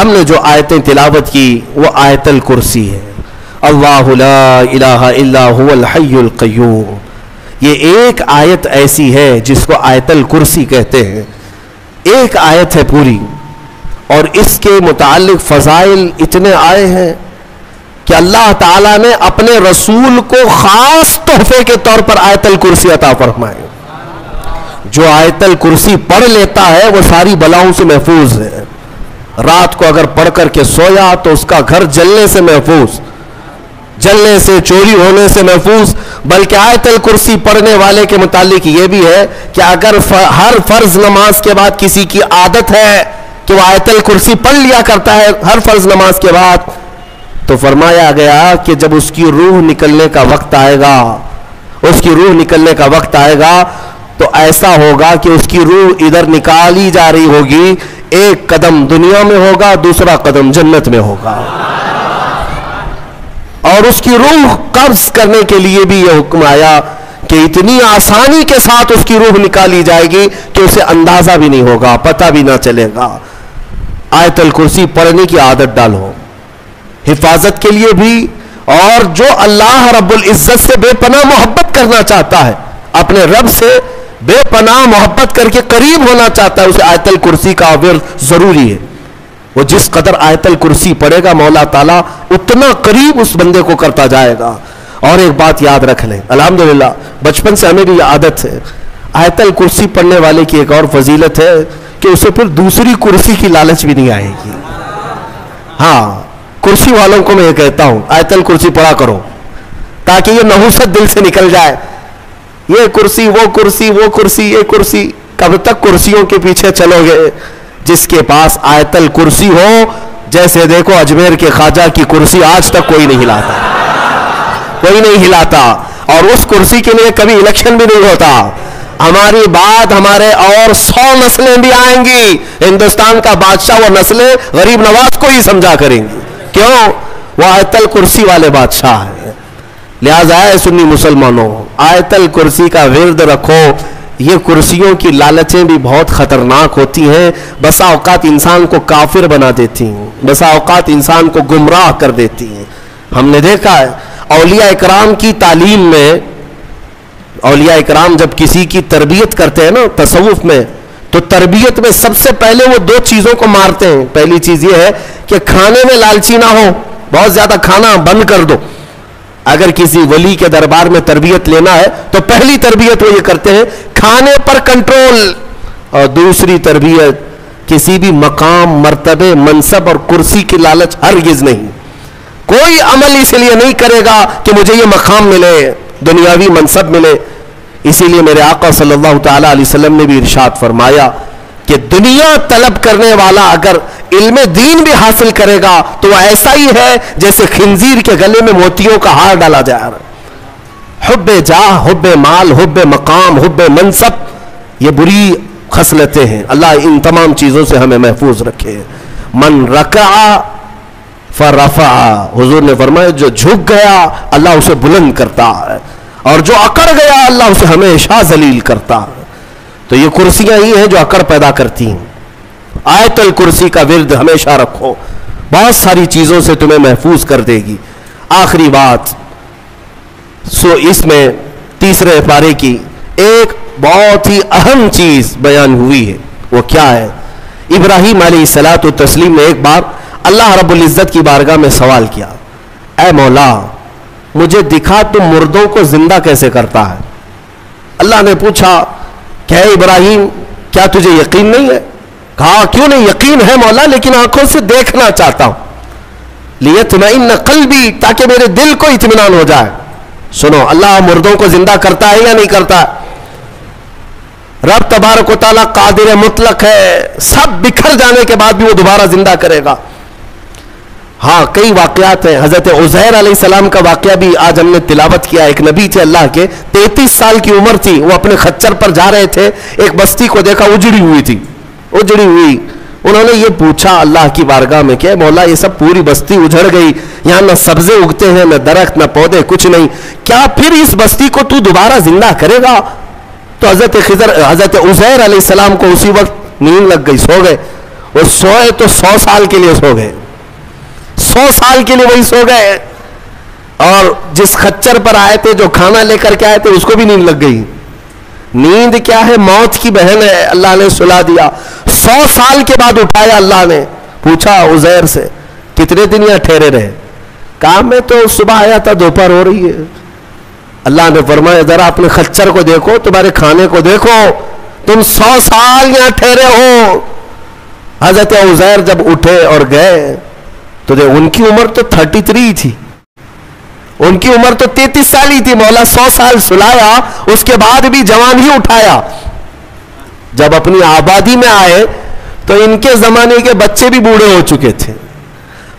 ہم نے جو آیتیں تلاوت کی وہ آیت الکرسی ہے. اللہ لا الہ الا هو الحی القیوم. یہ ایک آیت ایسی ہے جس کو آیت الکرسی کہتے ہیں. ایک آیت ہے پوری, اور اس کے متعلق فضائل اتنے آئے ہیں کہ اللہ تعالیٰ نے اپنے رسول کو خاص تحفے کے طور پر آیت الکرسی عطا فرمائے. جو آیت الکرسی پڑھ لیتا ہے وہ ساری بلاؤں سے محفوظ ہے. رات کو اگر پڑھ کر کے سویا تو اس کا گھر جلنے سے محفوظ, جلنے سے, چوری ہونے سے محفوظ. بلکہ آیت الکرسی پڑھنے والے کے متعلق یہ بھی ہے کہ اگر ہر فرض نماز کے بعد کسی کی عادت ہے کہ وہ آیت الکرسی پڑھ لیا کرتا ہے ہر فرض نماز کے بعد, تو فرمایا گیا کہ جب اس کی روح نکلنے کا وقت آئے گا, اس کی روح نکلنے کا وقت آئے گا تو ایسا ہوگا کہ اس کی روح ادھر نکالی جا رہی ہوگی, ایک قدم دنیا میں ہوگا, دوسرا قدم جنت میں ہوگا. اور اس کی روح قبض کرنے کے لیے بھی یہ حکم آیا کہ اتنی آسانی کے ساتھ اس کی روح نکالی جائے گی کہ اسے اندازہ بھی نہیں ہوگا, پتہ بھی نہ چلے گا. آیت الکرسی پڑھنے کی عادت ڈالو, حفاظت کے لیے بھی, اور جو اللہ رب العزت سے بے پناہ محبت کرنا چاہتا ہے, اپنے رب سے بے پناہ محبت کر کے قریب ہونا چاہتا ہے, اسے آیت الکرسی کا ورد ضروری ہے. وہ جس قدر آیت الکرسی پڑھے گا مولا تعالیٰ اتنا قریب اس بندے کو کرتا جائے گا. اور ایک بات یاد رکھ لیں, الحمدللہ بچپن سے ہمیں بھی یہ عادت ہے, آیت الکرسی پڑھنے والے کی ایک اور فضیلت ہے کہ اسے پھر دوسری کرسی کی لالچ بھی نہیں آئے گی. ہاں, کرسی والوں کو میں یہ کہتا ہوں آیت الکرسی پڑھا کرو تاکہ یہ نحوست دل سے نکل جائے. یہ کرسی, وہ کرسی, وہ کرسی, یہ کرسی, کب تک کرسیوں کے پیچھے چلو گے؟ جس کے پاس آیت الکرسی ہو, جیسے دیکھو اجمیر کے خواجہ کی کرسی آج تک کوئی نہیں ہلاتا, کوئی نہیں ہلاتا, اور اس کرسی کے لیے کبھی الیکشن بھی نہیں ہوتا. ہماری بات ہمارے اور 100 نسلیں بھی آئیں گی, ہندوستان کا بادشاہ وہ نسلیں غریب نواز کو ہی سمجھا کریں گی. کیوں؟ وہ آیت الکرسی والے بادشاہ ہیں. لہذا ہے سنی مسلمانوں, آیت الکرسی کا ورد رکھو. یہ کرسیوں کی لالچیں بھی بہت خطرناک ہوتی ہیں, بسا اوقات انسان کو کافر بنا دیتی ہیں, بسا اوقات انسان کو گمراہ کر دیتی ہیں. ہم نے دیکھا ہے اولیاء اکرام کی تعلیم میں, اولیاء اکرام جب کسی کی تربیت کرتے ہیں نا تصوف میں, تو تربیت میں سب سے پہلے وہ 2 چیزوں کو مارتے ہیں. پہلی چیز یہ ہے کہ کھانے میں لالچی نہ ہو, بہت زیادہ کھانا بند کر دو. اگر کسی ولی کے دربار میں تربیت لینا ہے تو پہلی تربیت وہ یہ کرتے ہیں کھانے پر کنٹرول. اور دوسری تربیت کسی بھی مقام, مرتبے, منصب اور کرسی کی لالچ ہرگز نہیں. کوئی عمل اس لیے نہیں کرے گا کہ مجھے یہ مقام ملے, دنیاوی منصب ملے. اسی لیے میرے آقا صلی اللہ تعالی علیہ وسلم نے بھی ارشاد فرمایا کہ دنیا طلب کرنے والا اگر علم دین بھی حاصل کرے گا تو وہ ایسا ہی ہے جیسے خنزیر کے گلے میں موتیوں کا ہار ڈالا جا رہا ہے. حب جاہ, حب مال, حب مقام, حب منصب, یہ بری خصلتیں ہیں. اللہ ان تمام چیزوں سے ہمیں محفوظ رکھے. من رکع فرفع, حضور نے فرمایا جو جھک گیا اللہ اسے بلند کرتا ہے, اور جو اکڑ گیا اللہ اسے ہمیشہ ذلیل کرتا ہے. تو یہ کرسیاں ہی ہیں جو اکڑ پیدا کرتی ہیں. آیت الکرسی کا ورد ہمیشہ رکھو, بہت ساری چیزوں سے تمہیں محفوظ کر دے گی. آخری بات, اس میں تیسرے پارے کی ایک بہت ہی اہم چیز بیان ہوئی ہے. وہ کیا ہے؟ ابراہیم علیہ الصلوۃ والتسلیم نے ایک بار اللہ رب العزت کی بارگاہ میں سوال کیا, اے مولا مجھے دکھا تم مردوں کو زندہ کیسے کرتا ہے. اللہ نے پوچھا کہ اے ابراہیم کیا تجھے یقین نہیں ہے؟ کہا کیوں نہیں, یقین ہے مولا, لیکن آنکھوں سے دیکھنا چاہتا ہوں. لیطمئن قلبی, تاکہ میرے دل کو اطمینان ہو جائے. سنو, اللہ مردوں کو زندہ کرتا ہے یا نہیں کرتا ہے؟ رب تبارک و تعالیٰ قادر مطلق ہے, سب بکھر جانے کے بعد بھی وہ دوبارہ زندہ کرے گا. ہاں کئی واقعات ہیں. حضرت عزیر علیہ السلام کا واقعہ بھی آج ہم نے تلاوت کیا. ایک نبی تھے اللہ کے, 33 سال کی عمر تھی, وہ اپنے خچر پر جا رہے تھے, ایک بستی کو دیکھا اجڑی ہوئی تھی, اجڑی ہوئی. انہوں نے یہ پوچھا اللہ کی بارگاہ میں کہ مولا یہ سب پوری بستی اجڑ گئی, یہاں نہ سبزے اگتے ہیں, نہ درخت, نہ پودے, کچھ نہیں, کیا پھر اس بستی کو تو دوبارہ زندہ کرے گا؟ تو حضرت عزیر علیہ السلام کو اسی وقت نیند لگ گئی, سو گئے. وہ سوئے تو 100 سال کے لیے سو گئے، 100 سال کے لیے وہی سو گئے، اور جس خچر پر آئے تھے، جو کھانا لے کر کے آئے تھے، اس کو بھی نیند لگ گئی۔ نیند کیا ہے؟ موت کی بہن ہے، اللہ نے سلا دیا۔ 100 سال کے بعد اٹھایا اللہ نے۔ پوچھا عزیر سے کتنے دن یہاں ٹھہرے رہے؟ کہا میں تو صبح آیا تھا، دوپہر ہو رہی ہے۔ اللہ نے فرمایا ذرا اپنے خچر کو دیکھو، تمہارے کھانے کو دیکھو، تم 100 سال یہاں ٹھہرے ہو۔ حضرت عزیر جب اٹھے اور گئے تو ان کی عمر تو 33 تھی، ان کی عمر تو 33 سال ہی تھی۔ مولا 100 سال سلایا، اس کے بعد بھی جوان ہی اٹھایا۔ جب اپنی آبادی میں آئے تو ان کے زمانے کے بچے بھی بوڑھے ہو چکے تھے،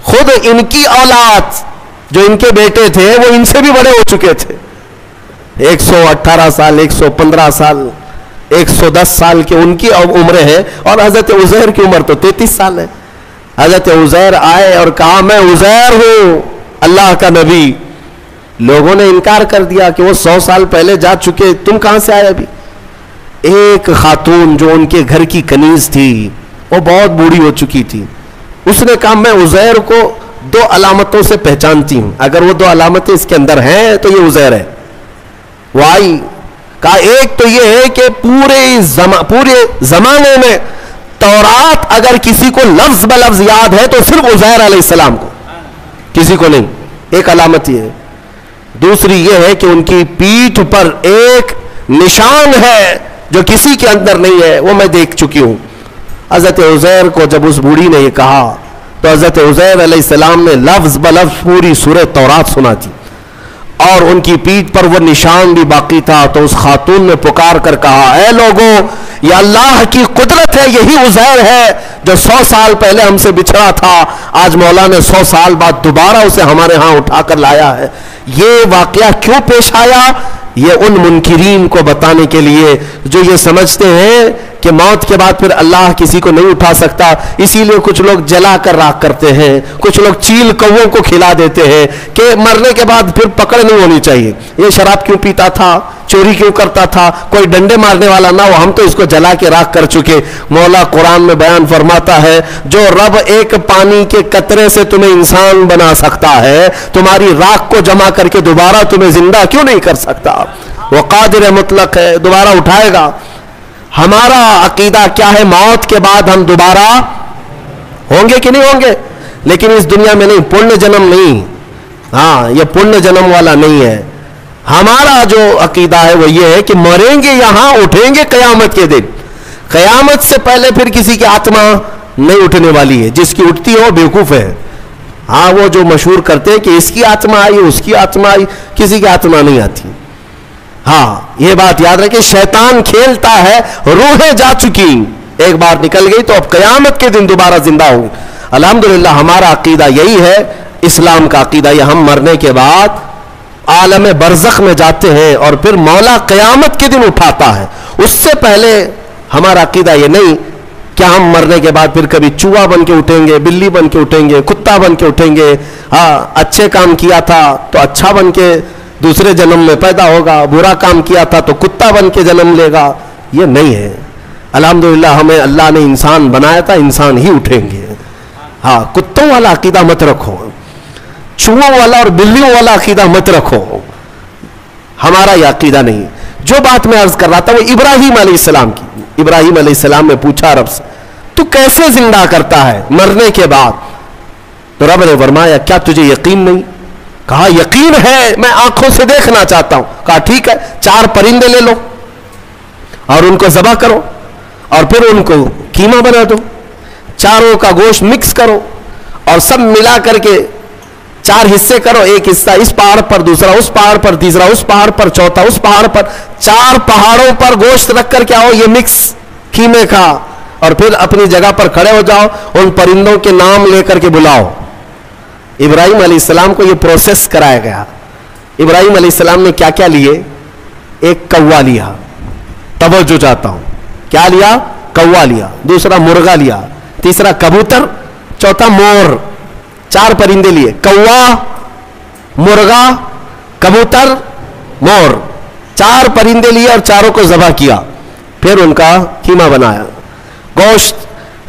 خود ان کی اولاد جو ان کے بیٹے تھے وہ ان سے بھی بڑے ہو چکے تھے، 118 سال، 115 سال، 110 سال کے ان کی عمریں ہیں، اور حضرت عزیر کی عمر تو 33 سال ہے۔ حضرت عزیر آئے اور کہا میں عزیر ہوں، اللہ کا نبی۔ لوگوں نے انکار کر دیا کہ وہ 100 سال پہلے جا چکے، تم کہاں سے آئے ابھی؟ ایک خاتون جو ان کے گھر کی کنیز تھی، وہ بہت بوڑھی ہو چکی تھی، اس نے کہا میں عزیر کو 2 علامتوں سے پہچانتی ہوں، اگر وہ 2 علامتیں اس کے اندر ہیں تو یہ عزیر ہے۔ وہ آئی، کہا ایک تو یہ ہے کہ پورے زمانے میں تورات اگر کسی کو لفظ بلفظ یاد ہے تو صرف عزیر علیہ السلام کو، کسی کو نہیں، ایک علامت یہ ہے۔ دوسری یہ ہے کہ ان کی پیٹھ پر ایک نشان ہے جو کسی کے اندر نہیں ہے، وہ میں دیکھ چکی ہوں۔ حضرت عزیر کو جب اس بوڑھی نے یہ کہا تو حضرت عزیر علیہ السلام نے لفظ بلفظ پوری سورہ تورات سنا دی، اور ان کی پیٹھ پر وہ نشان بھی باقی تھا۔ تو اس خاتون نے پکار کر کہا اے لوگوں، یہ اللہ کی قدرت ہے، یہی عزیر ہے جو 100 سال پہلے ہم سے بچھڑا تھا، آج مولا نے 100 سال بعد دوبارہ اسے ہمارے ہاں اٹھا کر لایا ہے۔ یہ واقعہ کیوں پیش آیا؟ یہ ان منکرین کو بتانے کے لیے جو یہ سمجھتے ہیں کہ موت کے بعد پھر اللہ کسی کو نہیں اٹھا سکتا، اسی لیے کچھ لوگ جلا کر راکھ کرتے ہیں، کچھ لوگ چیل کووں کو کھلا دیتے ہیں کہ مرنے کے بعد پھر پکڑ نہیں ہونی چاہیے۔ یہ شراب کیوں پیتا تھا، چوری کیوں کرتا تھا، کوئی ڈنڈے مارنے والا نہ ہو، ہم تو اس کو جلا کے راکھ کر چکے۔ مولا قرآن میں بیان فرماتا ہے جو رب ایک پانی کے قطرے سے تمہیں انسان بنا سکتا ہے، تمہاری راکھ کو جمع کر کے دوبارہ تمہیں زندہ کیوں نہیں کر سکتا؟ وہ قادر مطلق ہے، دوبارہ اٹھائے گا۔ ہمارا عقیدہ کیا ہے؟ موت کے بعد ہم دوبارہ ہوں گے کہ نہیں ہوں گے، لیکن اس دنیا میں نہیں، پرن جنم نہیں، ہاں یہ پرن جنم والا نہیں ہے۔ ہمارا جو عقیدہ ہے وہ یہ ہے کہ مریں گے یہاں، اٹھیں گے قیامت کے دن۔ قیامت سے پہلے پھر کسی کی آتما نہیں اٹھنے والی ہے، جس کی اٹھتی ہو بیوقوف ہے۔ ہاں وہ جو مشہور کرتے ہیں کہ اس کی آتما آئی، اس کی آتما آئی، کسی کی آتما نہیں آتی۔ ہاں یہ بات یاد رکھیں، شیطان کھیلتا ہے، روحیں جا چکی، ایک بار نکل گئی تو اب قیامت کے دن دوبارہ زندہ ہوں گی۔ الحمدللہ ہمارا عقیدہ یہی ہے، اسلام کا عقیدہ، یہ ہم مرنے کے بعد عالم برزخ میں جاتے ہیں اور پھر مولا قیامت کے دن اٹھاتا ہے۔ اس سے پہلے ہمارا عقیدہ یہ نہیں کہ ہم مرنے کے بعد پھر کبھی چوہا بن کے اٹھیں گے، بلی بن کے اٹھیں گے، کتا بن کے اٹھیں گے، ہاں اچھے کام کیا تھا تو اچھا بن کے دوسرے جنم میں پیدا ہوگا، برا کام کیا تھا تو کتا بن کے جنم لے گا، یہ نہیں ہے۔ الحمدللہ ہمیں اللہ نے انسان بنایا تھا، انسان ہی اٹھیں گے۔ ہاں کتوں والا عقیدہ مت رکھو، چوہوں والا اور بلیوں والا عقیدہ مت رکھو، ہمارا یہ عقیدہ نہیں۔ جو بات میں عرض کر رہا تھا وہ ابراہیم علیہ السلام کی۔ ابراہیم علیہ السلام نے پوچھا رب سے تو کیسے زندہ کرتا ہے مرنے کے بعد؟ تو رب نے فرمایا کیا تجھے یقین نہیں؟ کہا یقین ہے، میں آنکھوں سے دیکھنا چاہتا ہوں۔ کہا ٹھیک ہے، 4 پرندے لے لو اور ان کو ذبح کرو اور پھر ان کو قیمہ بنا دو، چاروں کا گوشت مکس کرو اور سب ملا کر کے 4 حصے کرو، ایک حصہ اس پہاڑ پر، دوسرا اس پہاڑ پر، تیسرا اس پہاڑ پر، چوتھا اس پہاڑ پر، 4 پہاڑوں پر گوشت رکھ کر کے آؤ یہ مکس قیمے کا، اور پھر اپنی جگہ پر کھڑے ہو جاؤ، ان پرندوں کے نام لے کر کے بلاؤ۔ ابراہیم علیہ السلام کو یہ پروسیس کرایا گیا۔ ابراہیم علیہ السلام نے کیا کیا لیے؟ ایک کوا لیا، توجہ چاہتا ہوں، کیا لیا؟ کوا لیا، دوسرا مرغا لیا، تیسرا کبوتر، چوتھا مور، 4 پرندے لیے، کوا، مرغا، کبوتر، مور، 4 پرندے لیے اور چاروں کو ذبح کیا، پھر ان کا قیمہ بنایا، گوشت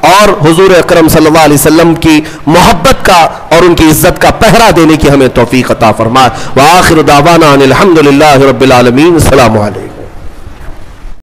اور حضور اکرم صلی اللہ علیہ وسلم کی محبت کا اور ان کی عزت کا پہرا دینے کی ہمیں توفیق عطا فرمائے۔ وآخر دعوانا ان الحمد للہ رب العالمین۔ السلام علیکم۔